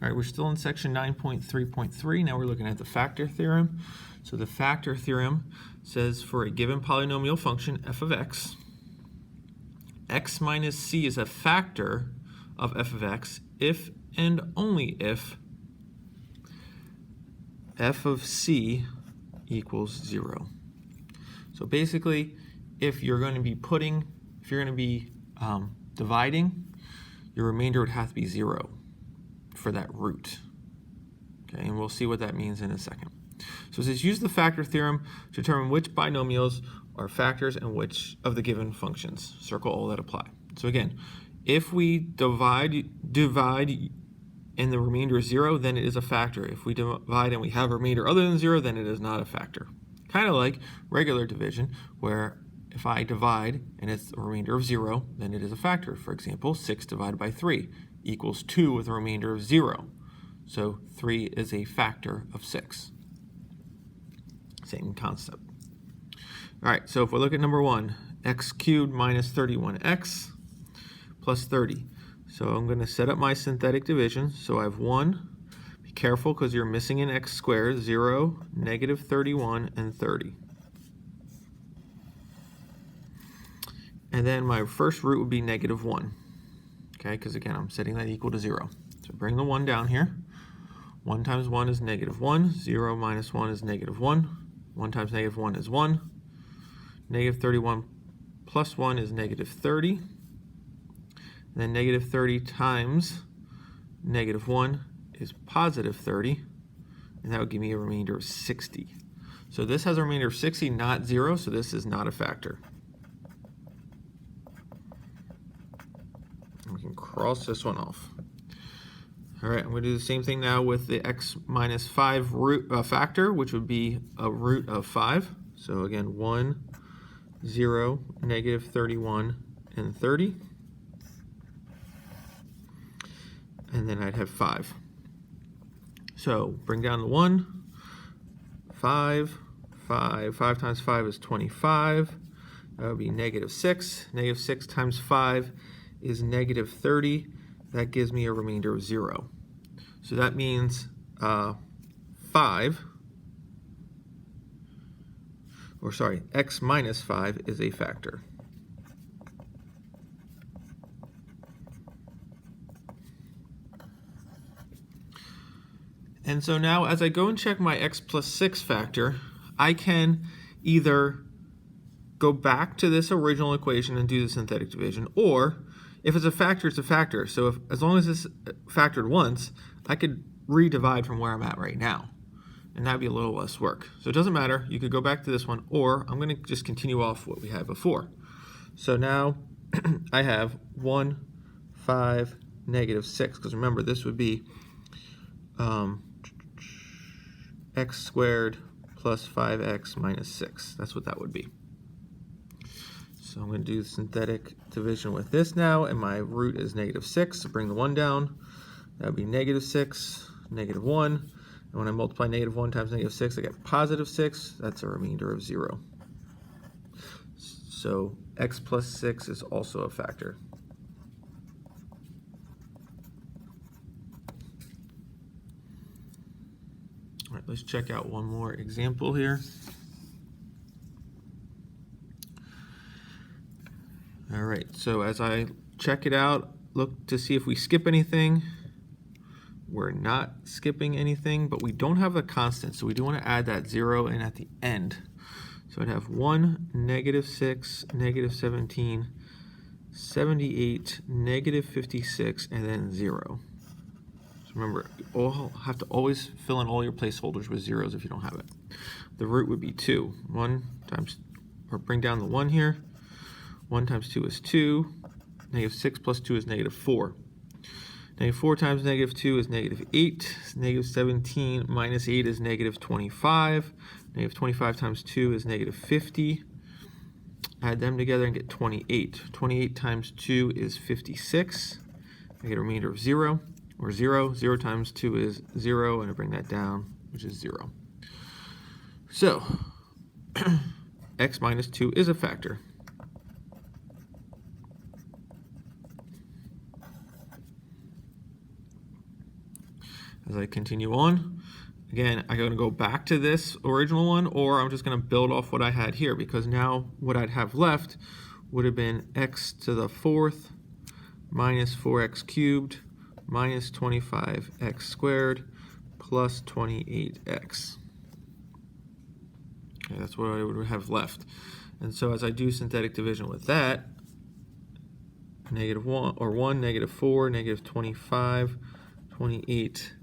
All right, we're still in section 9.3.3. Now we're looking at the factor theorem. So the factor theorem says for a given polynomial function f of x, x minus c is a factor of f of x if and only if f of c equals 0. So basically, if you're going to be dividing, your remainder would have to be 0 for that root. Okay, and we'll see what that means in a second. So it says use the factor theorem to determine which binomials are factors and which of the given functions. Circle all that apply. So again, if we divide and the remainder is 0, then it is a factor. If we divide and we have a remainder other than 0, then it is not a factor. Kind of like regular division, where if I divide and it's a remainder of 0, then it is a factor. For example, 6 divided by 3 equals 2 with a remainder of 0. So 3 is a factor of 6. Same concept. All right, so if we look at number 1, x cubed minus 31x plus 30. So I'm going to set up my synthetic division. So I have 1. Be careful because you're missing an x squared, 0, negative 31, and 30. And then my first root would be negative 1. Okay, because again, I'm setting that equal to 0. So bring the 1 down here. 1 times 1 is negative 1. 0 minus 1 is negative 1. 1 times negative 1 is 1. Negative 31 plus 1 is negative 30. And then negative 30 times negative 1 is positive 30. And that would give me a remainder of 60. So this has a remainder of 60, not 0, so this is not a factor. We can cross this one off. All right, I'm going to do the same thing now with the x minus 5 root factor, which would be a root of 5. So again, 1, 0, negative 31, and 30. And then I'd have 5. So bring down the 1, 5, 5. 5 times 5 is 25. That would be negative 6. Negative 6 times 5 is negative 30. That gives me a remainder of 0. So that means x minus 5 is a factor. And so now as I go and check my x plus 6 factor, I can either go back to this original equation and do the synthetic division, or if it's a factor, it's a factor. So as long as it's factored once, I could redivide from where I'm at right now. And that'd be a little less work. So it doesn't matter. You could go back to this one, or I'm going to just continue off what we had before. So now I have 1, 5, negative 6. Because remember, this would be x squared plus 5x minus 6. That's what that would be. So I'm going to do synthetic division with this now, and my root is negative 6. So bring the 1 down. That would be negative 6, negative 1. And when I multiply negative 1 times negative 6, I get positive 6. That's a remainder of 0. So x plus 6 is also a factor. All right, let's check out one more example here. All right, so as I check it out, look to see if we skip anything. We're not skipping anything, but we don't have a constant, so we do want to add that 0 in at the end. So I'd have 1, negative 6, negative 17, 78, negative 56, and then 0. So remember, you have to always fill in all your placeholders with zeros if you don't have it. The root would be 2. 1 times, or bring down the 1 here. 1 times 2 is 2. Negative 6 plus 2 is negative 4. Negative 4 times negative 2 is negative 8. Negative 17 minus 8 is negative 25. Negative 25 times 2 is negative 50. Add them together and get 28. 28 times 2 is 56. I get a remainder of 0, or 0. 0 times 2 is 0, and I bring that down, which is 0. So, x minus 2 is a factor. As I continue on, again, I'm going to go back to this original one, or I'm just going to build off what I had here, because now what I'd have left would have been x to the fourth minus 4x cubed minus 25x squared plus 28x. Okay, that's what I would have left. And so as I do synthetic division with that, -1 or 1, -4, -25, 28,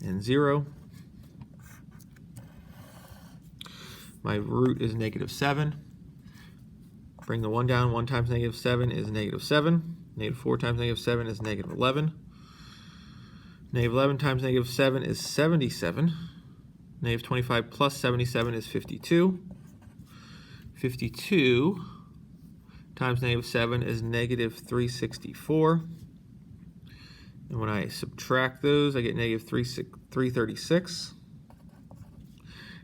and 0. My root is -7. Bring the 1 down. 1 times -7 is -7. -4 times -7 is -11. -11 times -7 is 77. -25 plus 77 is 52. 52 times -7 is -364. And when I subtract those, I get -336.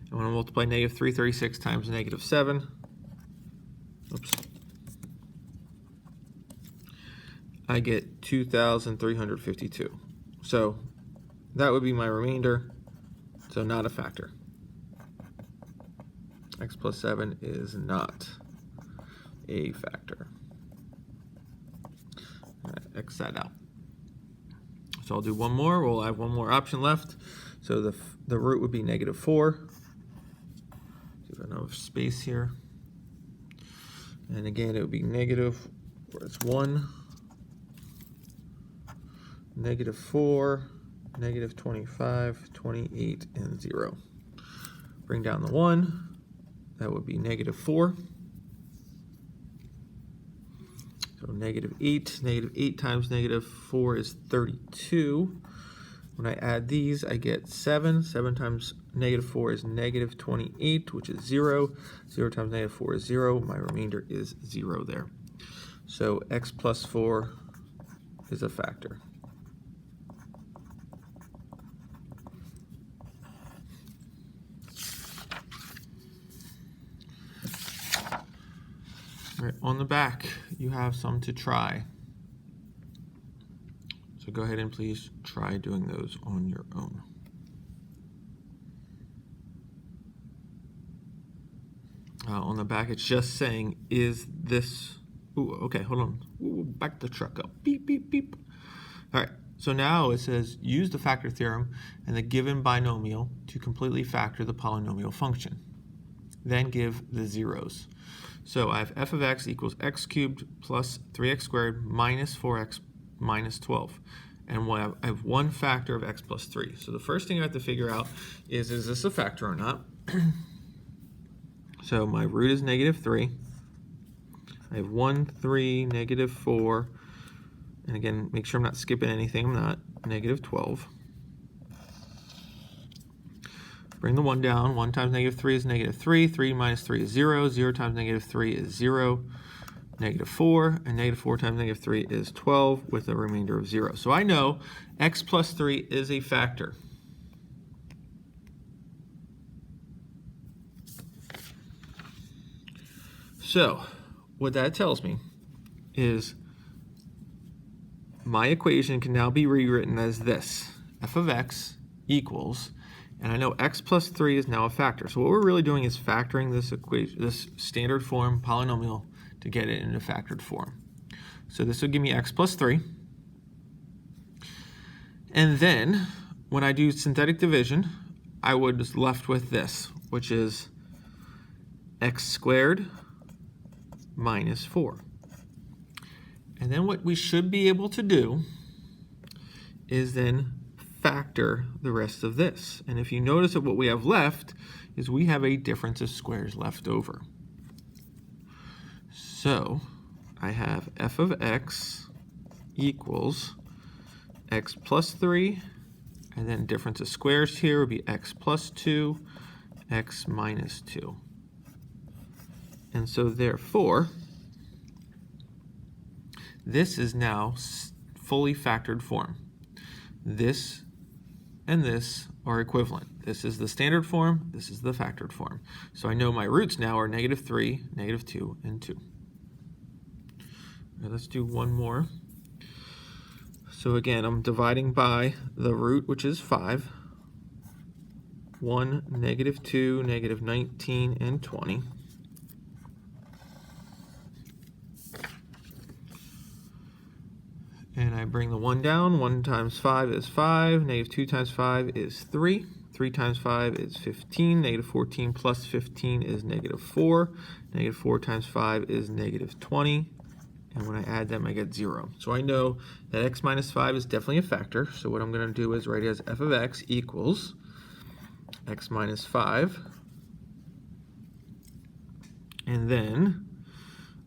And when I multiply -336 times -7, oops, I get 2,352. So that would be my remainder, so not a factor. X plus 7 is not a factor. All right, X that out. So I'll do one more. We'll have one more option left. So the root would be -4. See if I have enough space here. And again, it would be negative, where it's 1, -4, -25, 28, and 0. Bring down the 1. That would be -4. So -8. -8 times -4 is 32. When I add these, I get 7. 7 times -4 is -28, which is 0. 0 times -4 is 0. My remainder is 0 there. So x plus 4 is a factor. All right, on the back, you have some to try. So go ahead and please try doing those on your own. On the back, it's just saying, is this... Ooh, okay, hold on. Ooh, back the truck up. Beep, beep, beep. All right, so now it says, use the factor theorem and the given binomial to completely factor the polynomial function. Then give the zeros. So I have f of x equals x cubed plus 3x squared minus 4x minus 12. And I have one factor of x plus 3. So the first thing I have to figure out is this a factor or not? So my root is -3. I have 1, 3, -4. And again, make sure I'm not skipping anything. I'm not. -12. Bring the 1 down. 1 times -3 is -3. 3 minus 3 is 0. 0 times -3 is 0. -4. And -4 times -3 is 12 with a remainder of 0. So I know x plus 3 is a factor. So what that tells me is my equation can now be rewritten as this. F of x equals, and I know x plus 3 is now a factor. So what we're really doing is factoring this equation, this standard form polynomial, to get it into factored form. So this would give me x plus 3. And then when I do synthetic division, I would just left with this, which is x squared minus 4. And then what we should be able to do is then factor the rest of this. And if you notice that what we have left is we have a difference of squares left over. So I have f of x equals x plus 3, and then difference of squares here would be x plus 2, x minus 2. And so therefore, this is now fully factored form. This and this are equivalent. This is the standard form, this is the factored form. So I know my roots now are -3, -2, and 2. Now let's do one more. So again, I'm dividing by the root, which is 5, 1, -2, -19, and 20. And I bring the 1 down. 1 times 5 is 5. -2 times 5 is 3. 3 times 5 is 15. -14 plus 15 is -4. -4 times 5 is -20. And when I add them, I get 0. So I know that x minus 5 is definitely a factor. So what I'm going to do is write it as f of x equals x minus 5. And then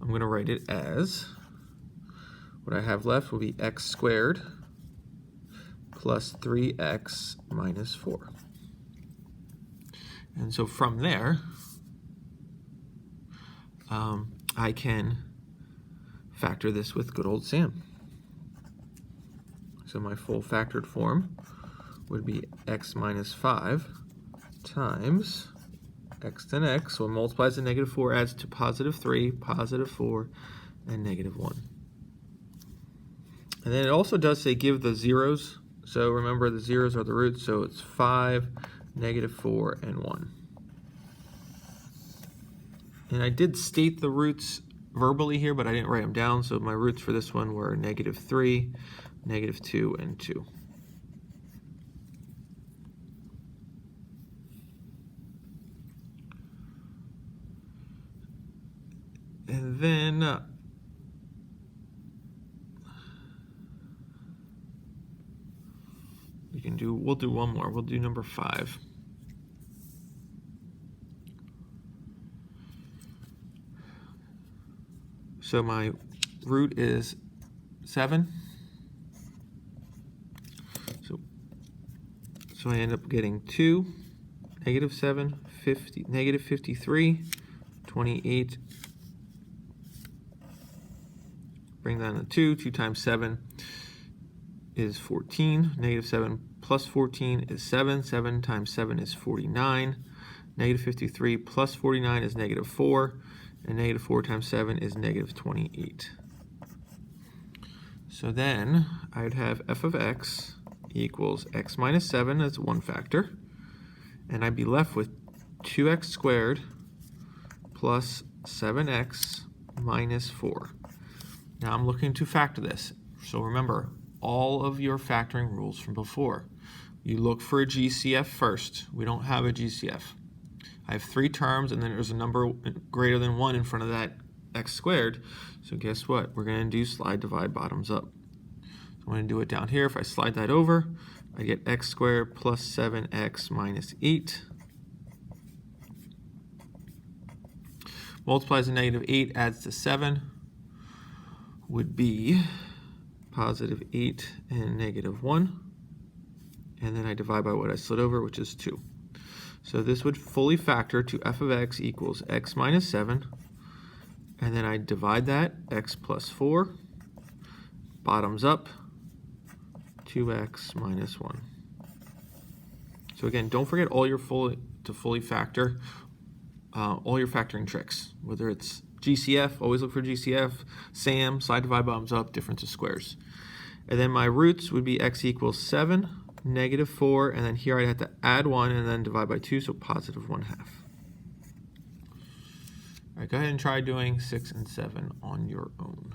I'm going to write it as, what I have left will be x squared plus 3x minus 4. And so from there, I can factor this with good old Sam. So my full factored form would be x minus 5 times x to x. So it multiplies the -4, adds to +3, +4, and -1. And then it also does say give the zeros. So remember the zeros are the roots, so it's 5, -4, and 1. And I did state the roots verbally here, but I didn't write them down, so my roots for this one were -3, -2, and 2. And then we'll do one more. We'll do number 5. So my root is 7. So I end up getting 2, -7, 50, -53, 28. Bring that to 2. 2 times 7 is 14. -7 plus 14 is 7. 7 times 7 is 49. -53 plus 49 is -4. And -4 times 7 is -28. So then I'd have f of x equals x minus 7 as one factor. And I'd be left with 2x squared plus 7x minus 4. Now I'm looking to factor this. So remember, all of your factoring rules from before. You look for a GCF first. We don't have a GCF. I have 3 terms, and then there's a number greater than 1 in front of that x squared. So guess what? We're going to do slide divide bottoms up. So I'm going to do it down here. If I slide that over, I get x squared plus 7x minus 8. Multiplies the -8, adds to 7, would be +8 and -1. And then I divide by what I slid over, which is 2. So this would fully factor to f of x equals x minus 7. And then I divide that, x plus 4, bottoms up, 2x minus 1. So again, don't forget all your fully factor, all your factoring tricks. Whether it's GCF, always look for GCF, SAM, slide divide bottoms up, difference of squares. And then my roots would be x equals 7, -4, and then here I'd have to add 1 and then divide by 2, so +1/2. All right, go ahead and try doing 6 and 7 on your own.